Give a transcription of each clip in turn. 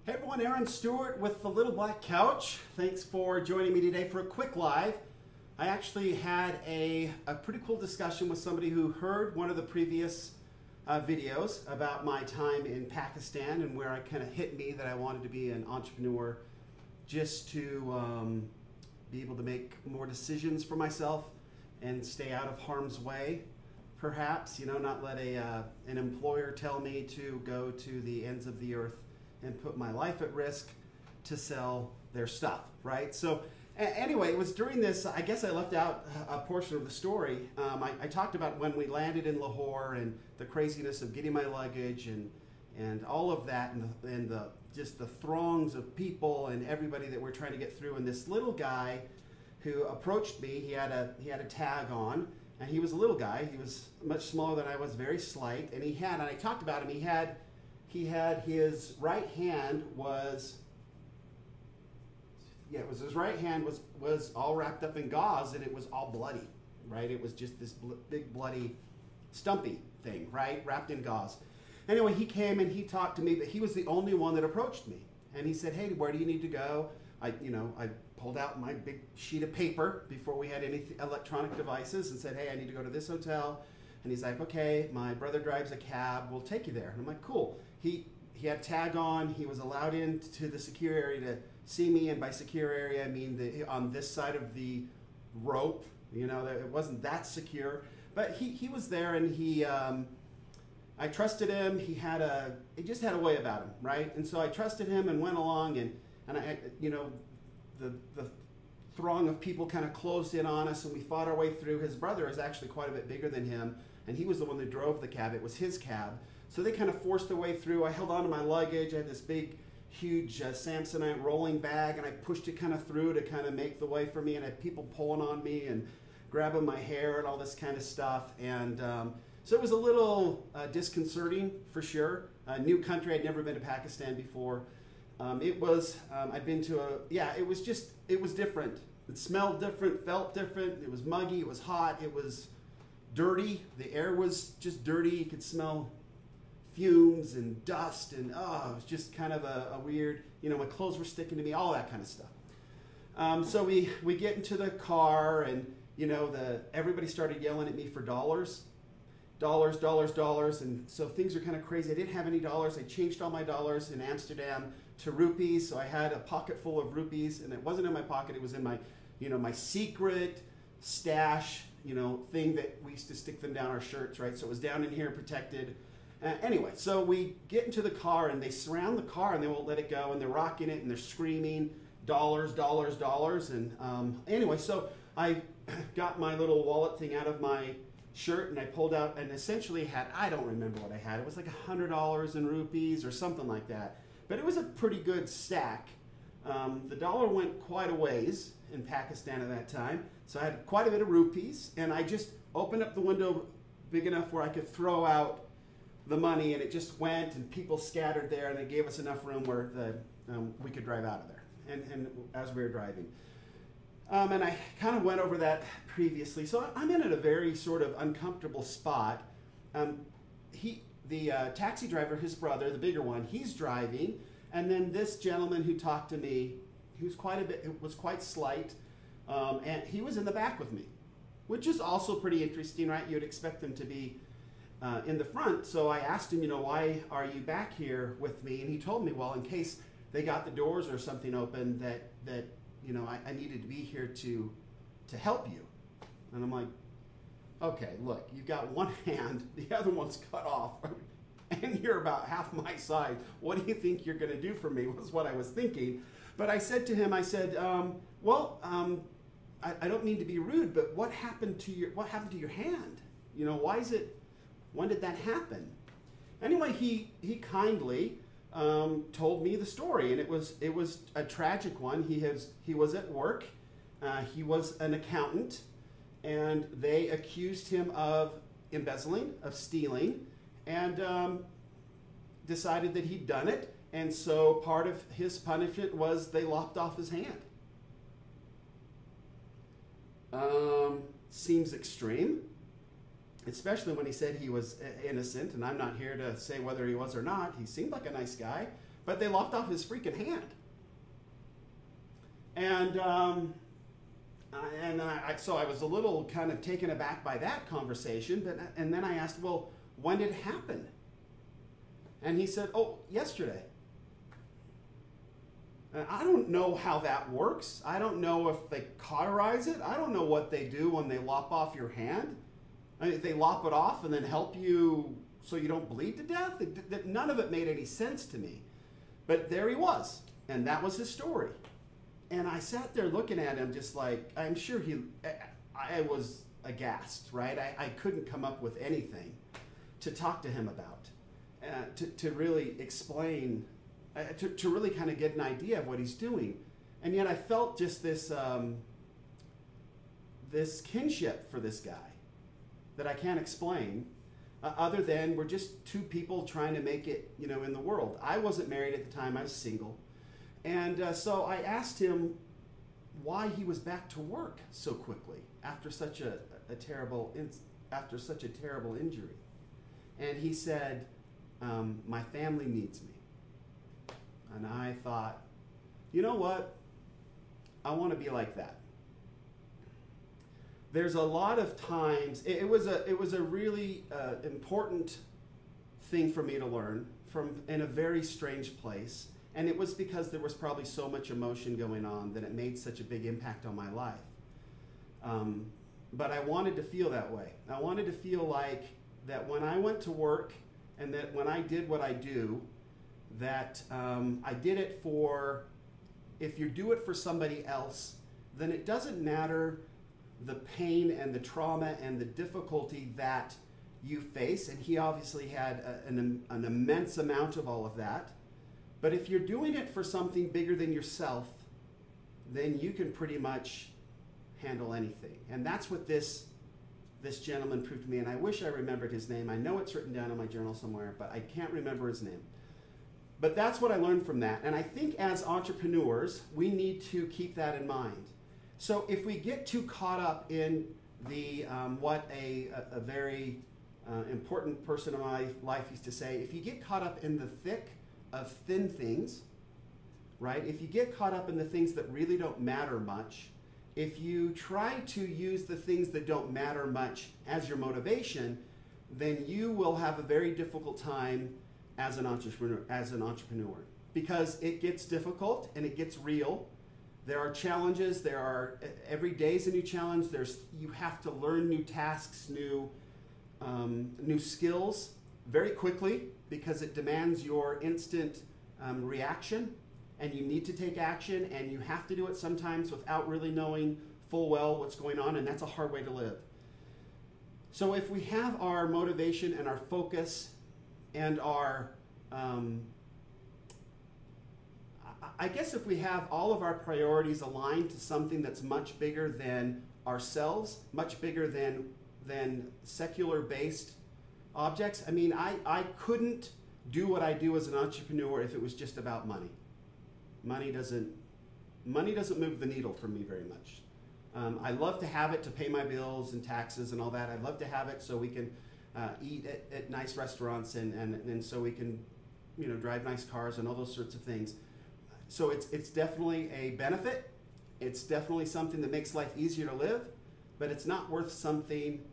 Hey everyone, Aaron Stewart with the Little Black Couch. Thanks for joining me today for a quick live. I actually had a pretty cool discussion with somebody who heard one of the previous videos about my time in Pakistan and where it kind of hit me that I wanted to be an entrepreneur just to be able to make more decisions for myself and stay out of harm's way. Perhaps, not let an employer tell me to go to the ends of the earth and put my life at risk to sell their stuff, right? So anyway, it was during this, I guess I left out a portion of the story. I talked about when we landed in Lahore and the craziness of getting my luggage and all of that and the just the throngs of people and everybody that we're trying to get through. And this little guy who approached me, he had a tag on, and he was a little guy. He was much smaller than I was, very slight, and I talked about him, he had his right hand his right hand was all wrapped up in gauze, and it was all bloody, right? It was just this big bloody stumpy thing, right? Wrapped in gauze. Anyway, he came and he talked to me, but he was the only one that approached me. And he said, "Hey, where do you need to go?" I pulled out my big sheet of paper before we had any electronic devices and said, "Hey, I need to go to this hotel." And he's like, "Okay, my brother drives a cab, we'll take you there." And I'm like, "Cool." He had a tag on, he was allowed into the secure area to see me, and by secure area I mean on this side of the rope, it wasn't that secure. But he was there, and I trusted him. He just had a way about him, right? And so I trusted him and went along, and the throng of people kind of closed in on us, and we fought our way through. His brother is actually quite a bit bigger than him, and he was the one that drove the cab. It was his cab. So they kind of forced their way through. I held on to my luggage. I had this big, huge Samsonite rolling bag, and I pushed it kind of through to kind of make the way for me, and I had people pulling on me and grabbing my hair and all this kind of stuff. And so it was a little disconcerting for sure. A new country. I'd never been to Pakistan before. I'd been to it was different. It smelled different, felt different. It was muggy, it was hot, it was dirty. The air was just dirty. You could smell fumes and dust, and it was just kind of a weird, my clothes were sticking to me, all that kind of stuff. So we get into the car, and everybody started yelling at me for dollars, and so things are kind of crazy. I didn't have any dollars. I changed all my dollars in Amsterdam to rupees, so I had a pocket full of rupees, and it wasn't in my pocket, it was in my my secret stash thing that we used to stick them down our shirts, right? So it was down in here, protected. Anyway, so we get into the car, and they surround the car, and they won't let it go, and they're rocking it, and they're screaming dollars, dollars, dollars. And anyway, so I got my little wallet thing out of my shirt, and I pulled out and essentially had, I don't remember what I had, it was like $100 in rupees or something like that, but it was a pretty good stack. The dollar went quite a ways in Pakistan at that time, so I had quite a bit of rupees, and I just opened up the window big enough where I could throw out the money, and it just went, and people scattered there, and it gave us enough room where we could drive out of there, and as we were driving. And I kind of went over that previously. So I'm in a very sort of uncomfortable spot. The taxi driver, his brother, the bigger one, he's driving. And then this gentleman who talked to me, he was quite slight, and he was in the back with me, which is also pretty interesting, right? You'd expect them to be in the front. So I asked him, why are you back here with me? And he told me, well, in case they got the doors or something open, that I needed to be here to help you. And I'm like, okay, look, you've got one hand, the other one's cut off, and you're about half my size. What do you think you're going to do for me, was what I was thinking. But I said to him, I said, I don't mean to be rude, but what happened to your hand? When did that happen? Anyway, he kindly told me the story, and it was a tragic one. He was at work. He was an accountant, and they accused him of embezzling, of stealing, and decided that he'd done it. And so part of his punishment was they lopped off his hand. Seems extreme. especially when he said he was innocent, and I'm not here to say whether he was or not. He seemed like a nice guy, but they lopped off his freaking hand. So I was a little kind of taken aback by that conversation, and then I asked, well, when did it happen? And he said, oh, yesterday. And I don't know how that works. I don't know if they cauterize it. I don't know what they do when they lop off your hand. I mean, they lop it off and then help you so you don't bleed to death. None of it made any sense to me. But there he was, and that was his story. And I sat there looking at him just like, I'm sure I was aghast, right? I couldn't come up with anything to talk to him about, to really explain, to really kind of get an idea of what he's doing. And yet I felt just this, this kinship for this guy that I can't explain, other than we're just two people trying to make it, in the world. I wasn't married at the time, I was single. And so I asked him why he was back to work so quickly after such a terrible injury. And he said, my family needs me. And I thought, you know what? I want to be like that. There's a lot of times, it was a really important thing for me to learn in a very strange place. And it was because there was probably so much emotion going on that it made such a big impact on my life. But I wanted to feel that way. I wanted to feel like that when I went to work and that when I did what I do, that I did it for, if you do it for somebody else, then it doesn't matter the pain and the trauma and the difficulty that you face. And he obviously had an immense amount of all of that. But if you're doing it for something bigger than yourself, then you can pretty much handle anything. And that's what this gentleman proved to me. And I wish I remembered his name. I know it's written down in my journal somewhere, but I can't remember his name. But that's what I learned from that. And I think as entrepreneurs, we need to keep that in mind. So if we get too caught up in the what a very important person in my life used to say, if you get caught up in the thick of thin things, right? If you get caught up in the things that really don't matter much, if you try to use the things that don't matter much as your motivation, then you will have a very difficult time as an entrepreneur, because it gets difficult and it gets real. There are challenges. Every day is a new challenge. You have to learn new tasks, new skills very quickly, because it demands your instant reaction, and you need to take action, and you have to do it sometimes without really knowing full well what's going on, and that's a hard way to live. So if we have our motivation and our focus and our, I guess if we have all of our priorities aligned to something that's much bigger than ourselves, much bigger than secular-based objects. I mean, I couldn't do what I do as an entrepreneur if it was just about money. Money doesn't move the needle for me very much. I love to have it to pay my bills and taxes and all that. I love to have it so we can eat at nice restaurants and so we can, drive nice cars and all those sorts of things. So it's definitely a benefit. It's definitely something that makes life easier to live, but it's not something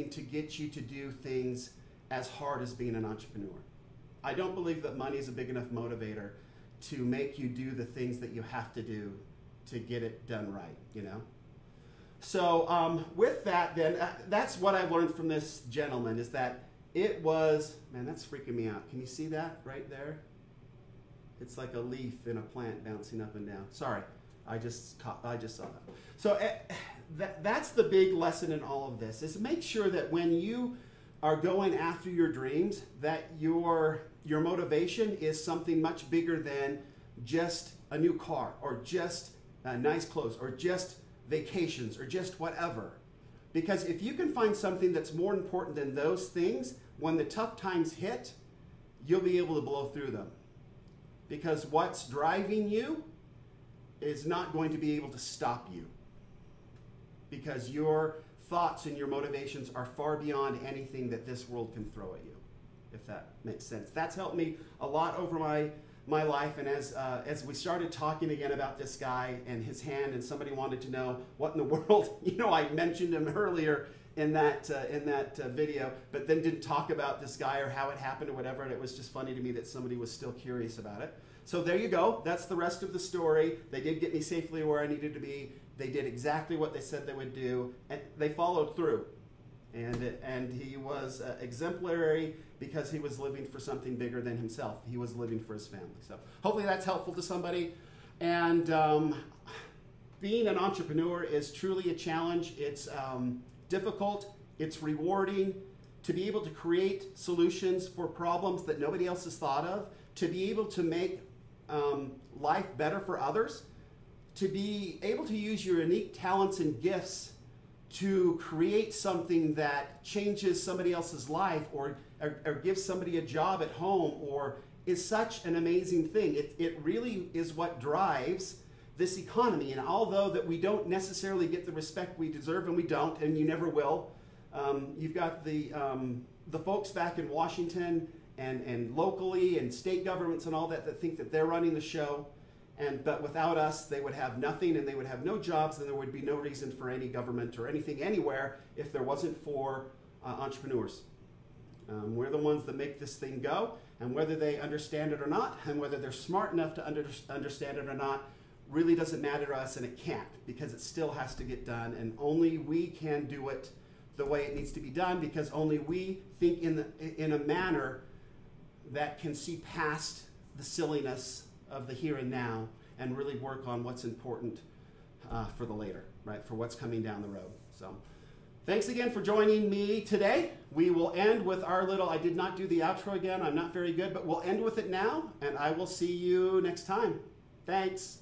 to get you to do things as hard as being an entrepreneur. I don't believe that money is a big enough motivator to make you do the things that you have to do to get it done right, So with that, then, that's what I've learned from this gentleman, is that it was, man, that's freaking me out. Can you see that right there? It's like a leaf in a plant bouncing up and down. Sorry, I just saw that. So that's the big lesson in all of this, is make sure that when you are going after your dreams, that your motivation is something much bigger than just a new car, or just nice clothes, or just vacations, or just whatever. Because if you can find something that's more important than those things, when the tough times hit, you'll be able to blow through them. Because what's driving you is not going to be able to stop you. Because your thoughts and your motivations are far beyond anything that this world can throw at you. if that makes sense. That's helped me a lot over my life, and as we started talking again about this guy and his hand, and somebody wanted to know what in the world, I mentioned him earlier in that video, but then didn't talk about this guy or how it happened or whatever, and it was just funny to me that somebody was still curious about it. So there you go. That's the rest of the story. They did get me safely where I needed to be. They did exactly what they said they would do, and they followed through. And he was exemplary because he was living for something bigger than himself. He was living for his family. So hopefully that's helpful to somebody. And being an entrepreneur is truly a challenge. It's difficult. It's rewarding to be able to create solutions for problems that nobody else has thought of, to be able to make life better for others, to be able to use your unique talents and gifts to create something that changes somebody else's life or gives somebody a job at home, or is such an amazing thing. It really is what drives this economy. And although that we don't necessarily get the respect we deserve, and we don't, and you never will, you've got the folks back in Washington and locally and state governments and all that think that they're running the show. But without us, they would have nothing, and they would have no jobs, and there would be no reason for any government or anything anywhere if there wasn't for entrepreneurs. We're the ones that make this thing go, and whether they understand it or not, and whether they're smart enough to understand it or not, really doesn't matter to us, and it can't, because it still has to get done, and only we can do it the way it needs to be done, because only we think in a manner that can see past the silliness of the here and now and really work on what's important for the later, right? For what's coming down the road. So thanks again for joining me today. We will end with our little, I did not do the outro again, I'm not very good, but we'll end with it now, and I will see you next time. Thanks.